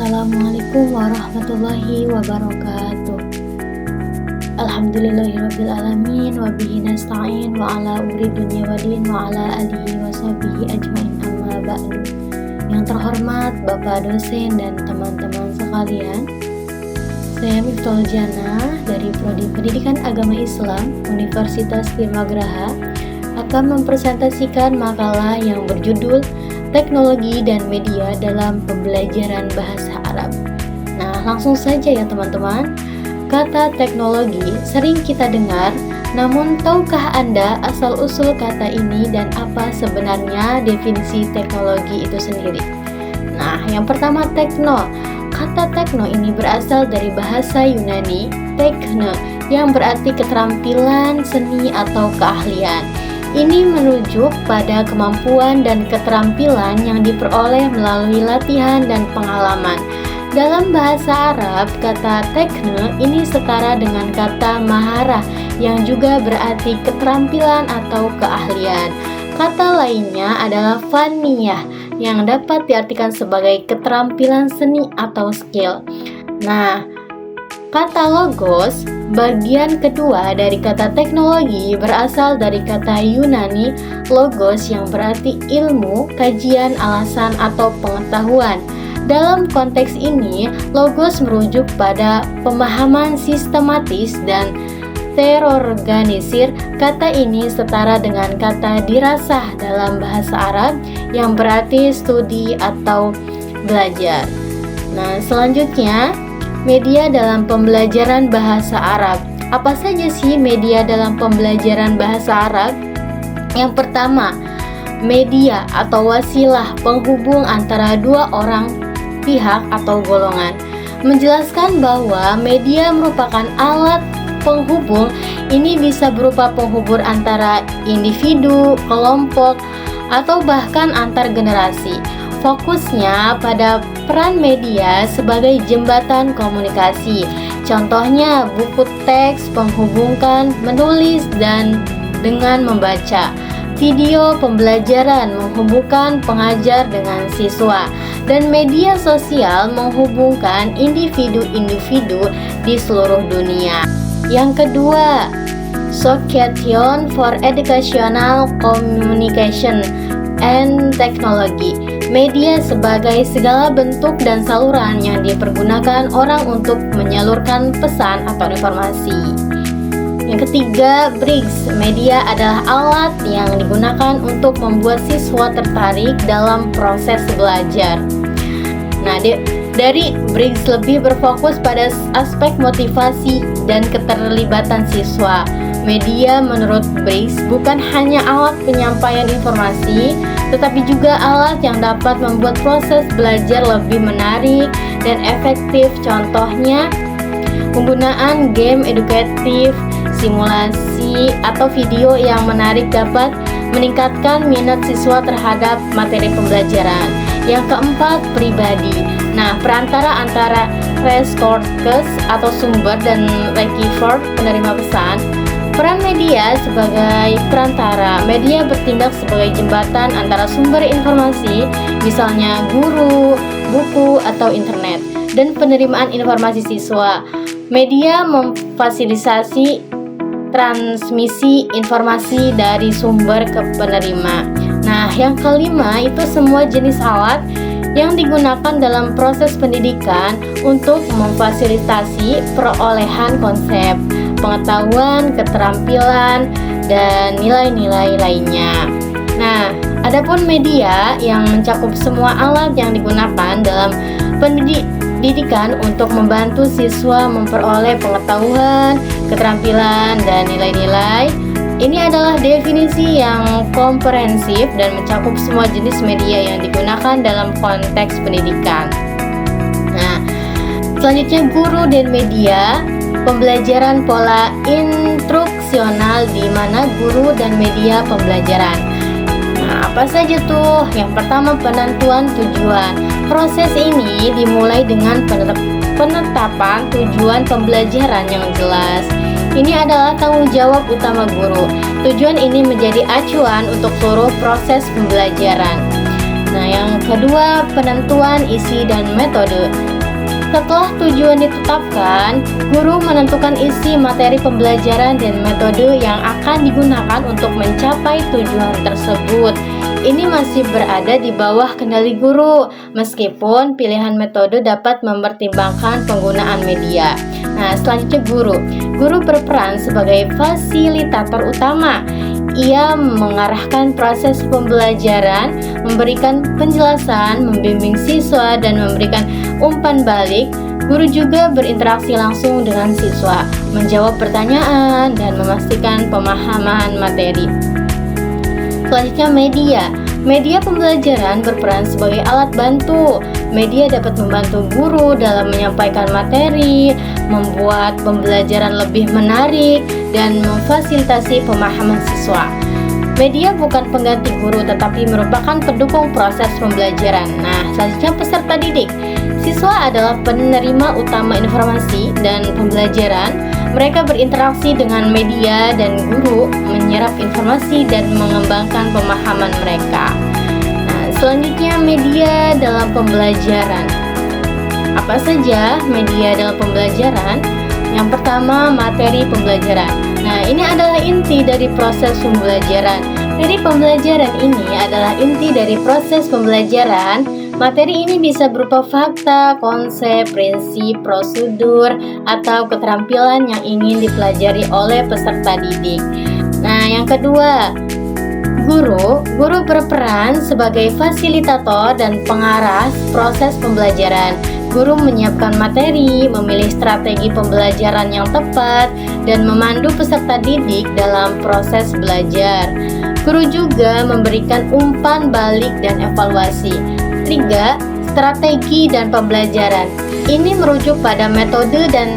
Assalamualaikum warahmatullahi wabarakatuh. Alhamdulillahirrabbilalamin. Wabihi nasta'in wa ala umri dunia wadin wa ala alihi wa sahbihi ajmain amma ba'du. Yang terhormat Bapak dosen dan teman-teman sekalian, saya Miftahul Jannah dari Prodi Pendidikan Agama Islam Universitas Firmagraha akan mempresentasikan makalah yang berjudul Teknologi dan Media dalam Pembelajaran Bahasa Arab. Nah, langsung saja ya teman-teman. Kata teknologi sering kita dengar, namun tahukah Anda asal-usul kata ini dan apa sebenarnya definisi teknologi itu sendiri? Nah, yang pertama tekno. Kata tekno ini berasal dari bahasa Yunani tekne yang berarti keterampilan, seni atau keahlian. Ini merujuk pada kemampuan dan keterampilan yang diperoleh melalui latihan dan pengalaman. Dalam bahasa Arab, kata tekne ini setara dengan kata maharah yang juga berarti keterampilan atau keahlian. Kata lainnya adalah faniyah yang dapat diartikan sebagai keterampilan seni atau skill. Nah, kata logos, bagian kedua dari kata teknologi, berasal dari kata Yunani logos yang berarti ilmu, kajian, alasan, atau pengetahuan. Dalam konteks ini, logos merujuk pada pemahaman sistematis dan terorganisir. Kata ini setara dengan kata dirasah dalam bahasa Arab yang berarti studi atau belajar. Nah, selanjutnya media dalam pembelajaran bahasa Arab. Apa saja sih media dalam pembelajaran bahasa Arab? Yang pertama, media atau wasilah penghubung antara dua orang, pihak atau golongan. Menjelaskan bahwa media merupakan alat penghubung. Ini bisa berupa penghubung antara individu, kelompok, atau bahkan antar generasi. Fokusnya pada peran media sebagai jembatan komunikasi. Contohnya buku teks menghubungkan menulis dan dengan membaca. Video pembelajaran menghubungkan pengajar dengan siswa. Dan media sosial menghubungkan individu-individu di seluruh dunia. Yang kedua, Association for Educational Communication and Technology. Media sebagai segala bentuk dan saluran yang dipergunakan orang untuk menyalurkan pesan atau informasi. Yang ketiga, BRICS. Media adalah alat yang digunakan untuk membuat siswa tertarik dalam proses belajar. Nah, dari BRICS lebih berfokus pada aspek motivasi dan keterlibatan siswa. Media menurut BRICS bukan hanya alat penyampaian informasi, tetapi juga alat yang dapat membuat proses belajar lebih menarik dan efektif. Contohnya, penggunaan game edukatif, simulasi, atau video yang menarik dapat meningkatkan minat siswa terhadap materi pembelajaran. Yang keempat, pribadi. Nah, perantara antara resources atau sumber dan receiver penerima pesan. Peran media sebagai perantara. Media bertindak sebagai jembatan antara sumber informasi, misalnya guru, buku, atau internet, dan penerimaan informasi siswa. Media memfasilitasi transmisi informasi dari sumber ke penerima. Nah, yang kelima itu semua jenis alat yang digunakan dalam proses pendidikan untuk memfasilitasi perolehan konsep, pengetahuan, keterampilan, dan nilai-nilai lainnya. Nah, adapun media yang mencakup semua alat yang digunakan dalam pendidikan untuk membantu siswa memperoleh pengetahuan, keterampilan, dan nilai-nilai. Ini adalah definisi yang komprehensif dan mencakup semua jenis media yang digunakan dalam konteks pendidikan. Nah, selanjutnya guru dan media. Pembelajaran pola instruksional di mana guru dan media pembelajaran. Nah, apa saja tuh? Yang pertama, penentuan tujuan. Proses ini dimulai dengan penetapan tujuan pembelajaran yang jelas. Ini adalah tanggung jawab utama guru. Tujuan ini menjadi acuan untuk seluruh proses pembelajaran. Nah, yang kedua, penentuan isi dan metode. Setelah tujuan ditetapkan, guru menentukan isi materi pembelajaran dan metode yang akan digunakan untuk mencapai tujuan tersebut. Ini masih berada di bawah kendali guru, meskipun pilihan metode dapat mempertimbangkan penggunaan media. Nah, selanjutnya guru. Guru berperan sebagai fasilitator utama. Ia mengarahkan proses pembelajaran, memberikan penjelasan, membimbing siswa, dan memberikan umpan balik. Guru juga berinteraksi langsung dengan siswa, menjawab pertanyaan, dan memastikan pemahaman materi. Selanjutnya media. Media pembelajaran berperan sebagai alat bantu. Media dapat membantu guru dalam menyampaikan materi, membuat pembelajaran lebih menarik, dan memfasilitasi pemahaman siswa. Media bukan pengganti guru tetapi merupakan pendukung proses pembelajaran. Nah, selanjutnya peserta didik. Siswa adalah penerima utama informasi dan pembelajaran. Mereka berinteraksi dengan media dan guru menyerap informasi dan mengembangkan pemahaman mereka. Nah, selanjutnya media dalam pembelajaran. Apa saja media dalam pembelajaran? Yang pertama, materi pembelajaran. Nah, ini adalah inti dari proses pembelajaran. Materi pembelajaran ini adalah inti dari proses pembelajaran. Materi ini bisa berupa fakta, konsep, prinsip, prosedur, atau keterampilan yang ingin dipelajari oleh peserta didik. Nah, yang kedua, guru. Guru berperan sebagai fasilitator dan pengarah proses pembelajaran. Guru menyiapkan materi, memilih strategi pembelajaran yang tepat, dan memandu peserta didik dalam proses belajar. Guru juga memberikan umpan balik dan evaluasi. 3. Strategi dan pembelajaran. Ini merujuk pada metode dan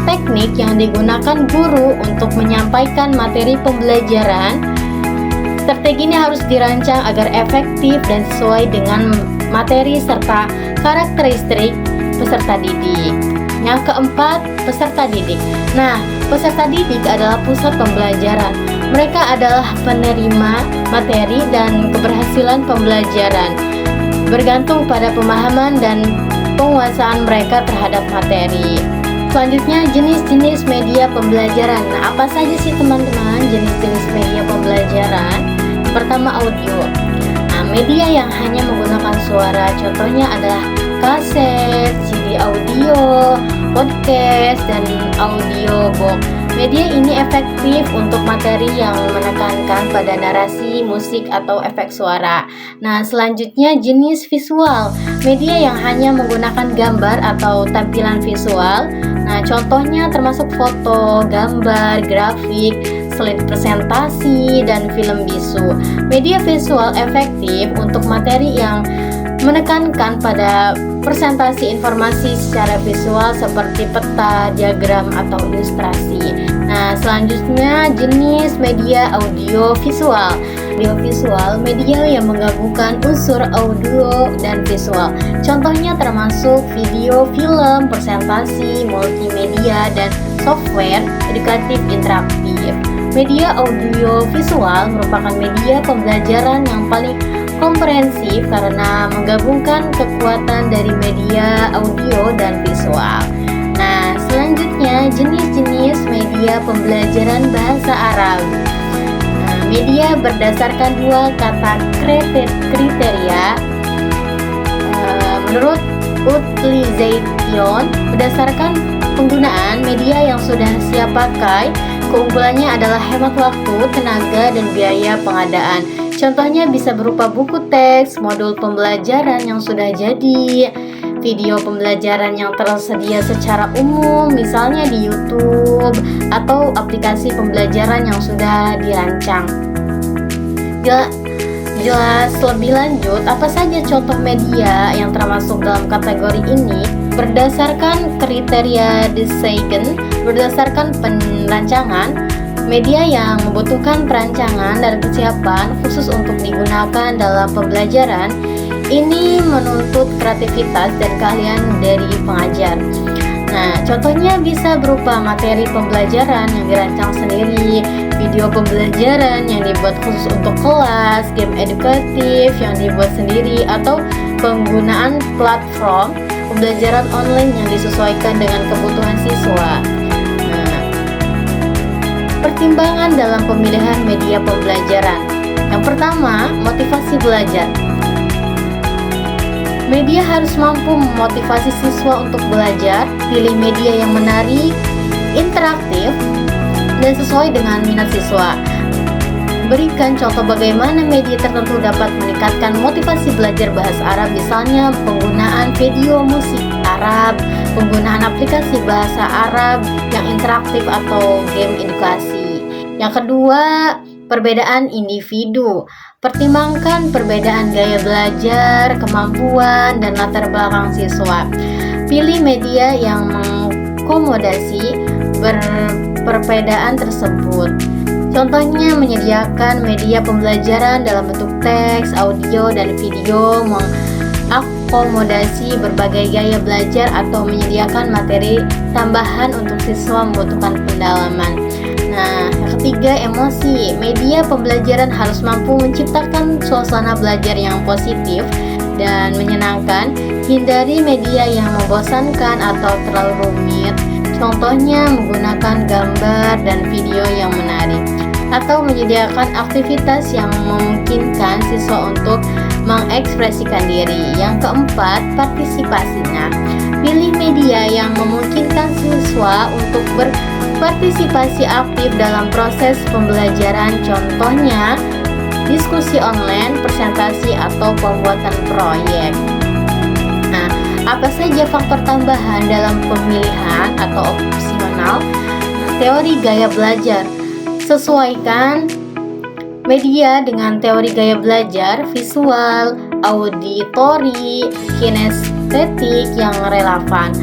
teknik yang digunakan guru untuk menyampaikan materi pembelajaran. Strategi ini harus dirancang agar efektif dan sesuai dengan materi serta karakteristik peserta didik. Yang keempat, peserta didik. Nah, peserta didik adalah pusat pembelajaran. Mereka adalah penerima materi dan keberhasilan pembelajaran, bergantung pada pemahaman dan penguasaan mereka terhadap materi. Selanjutnya, jenis-jenis media pembelajaran. Nah, apa saja sih teman-teman jenis-jenis media pembelajaran? Pertama, audio. Nah, media yang hanya menggunakan suara, contohnya adalah kaset, CD audio, podcast, dan audiobook. Media ini efektif untuk materi yang menekankan pada narasi, musik, atau efek suara. Nah, selanjutnya jenis visual. Media yang hanya menggunakan gambar atau tampilan visual. Nah, contohnya termasuk foto, gambar, grafik, slide presentasi, dan film bisu. Media visual efektif untuk materi yang menekankan pada presentasi informasi secara visual seperti peta, diagram, atau ilustrasi. Nah, selanjutnya jenis media audio visual. Audio visual, media yang menggabungkan unsur audio dan visual. Contohnya termasuk video, film, presentasi, multimedia, dan software edukatif interaktif. Media audio visual merupakan media pembelajaran yang paling komprehensif karena menggabungkan kekuatan dari media audio dan visual. Nah, selanjutnya jenis-jenis media pembelajaran bahasa Arab. Nah, media berdasarkan dua kata kriteria. Menurut Utilization, berdasarkan penggunaan media yang sudah siap pakai, keunggulannya adalah hemat waktu, tenaga, dan biaya pengadaan. Contohnya bisa berupa buku teks, modul pembelajaran yang sudah jadi, video pembelajaran yang tersedia secara umum, misalnya di YouTube, atau aplikasi pembelajaran yang sudah dirancang. Jelas lebih lanjut, apa saja contoh media yang termasuk dalam kategori ini? Berdasarkan kriteria desain, berdasarkan perancangan, media yang membutuhkan perancangan dan kesiapan khusus untuk digunakan dalam pembelajaran ini menuntut kreativitas dan keahlian dari pengajar. Nah, contohnya bisa berupa materi pembelajaran yang dirancang sendiri, video pembelajaran yang dibuat khusus untuk kelas, game edukatif yang dibuat sendiri, atau penggunaan platform pembelajaran online yang disesuaikan dengan kebutuhan siswa. Nah, pertimbangan dalam pemilihan media pembelajaran. Yang pertama, motivasi belajar. Media harus mampu memotivasi siswa untuk belajar. Pilih media yang menarik, interaktif, dan sesuai dengan minat siswa. Berikan contoh bagaimana media tertentu dapat meningkatkan motivasi belajar bahasa Arab, misalnya penggunaan video musik Arab, penggunaan aplikasi bahasa Arab yang interaktif atau game edukasi. Yang kedua, perbedaan individu. Pertimbangkan perbedaan gaya belajar, kemampuan, dan latar belakang siswa. Pilih media yang mengakomodasi perbedaan tersebut. Contohnya menyediakan media pembelajaran dalam bentuk teks, audio, dan video, mengakomodasi berbagai gaya belajar, atau menyediakan materi tambahan untuk siswa membutuhkan pendalaman. Nah, yang ketiga, emosi. Media pembelajaran harus mampu menciptakan suasana belajar yang positif dan menyenangkan. Hindari media yang membosankan atau terlalu rumit. Contohnya menggunakan gambar dan video yang menarik, atau menyediakan aktivitas yang memungkinkan siswa untuk mengekspresikan diri. Yang keempat, partisipasinya. Pilih media yang memungkinkan siswa untuk berpartisipasi aktif dalam proses pembelajaran, contohnya diskusi online, presentasi, atau pembuatan proyek. Nah, apa saja faktor tambahan dalam pemilihan atau opsional? Teori gaya belajar. Sesuaikan media dengan teori gaya belajar, visual, auditori, kinestetik yang relevan.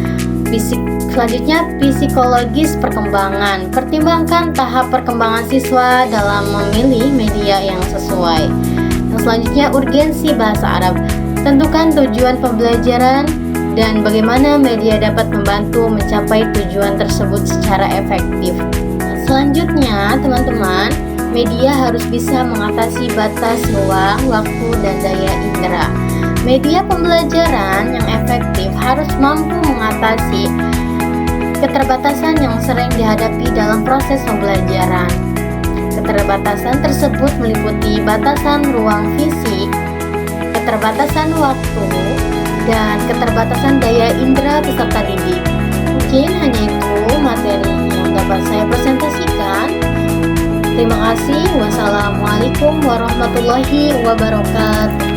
Selanjutnya, psikologis perkembangan. Pertimbangkan tahap perkembangan siswa dalam memilih media yang sesuai. Yang selanjutnya, urgensi bahasa Arab. Tentukan tujuan pembelajaran dan bagaimana media dapat membantu mencapai tujuan tersebut secara efektif. Selanjutnya, teman-teman, media harus bisa mengatasi batas ruang, waktu, dan daya indera. Media pembelajaran yang efektif harus mampu mengatasi keterbatasan yang sering dihadapi dalam proses pembelajaran. Keterbatasan tersebut meliputi batasan ruang fisik, keterbatasan waktu, dan keterbatasan daya indera peserta didik. Mungkin hanya itu materi yang dapat saya presentasikan. Terima kasih. Wassalamualaikum warahmatullahi wabarakatuh.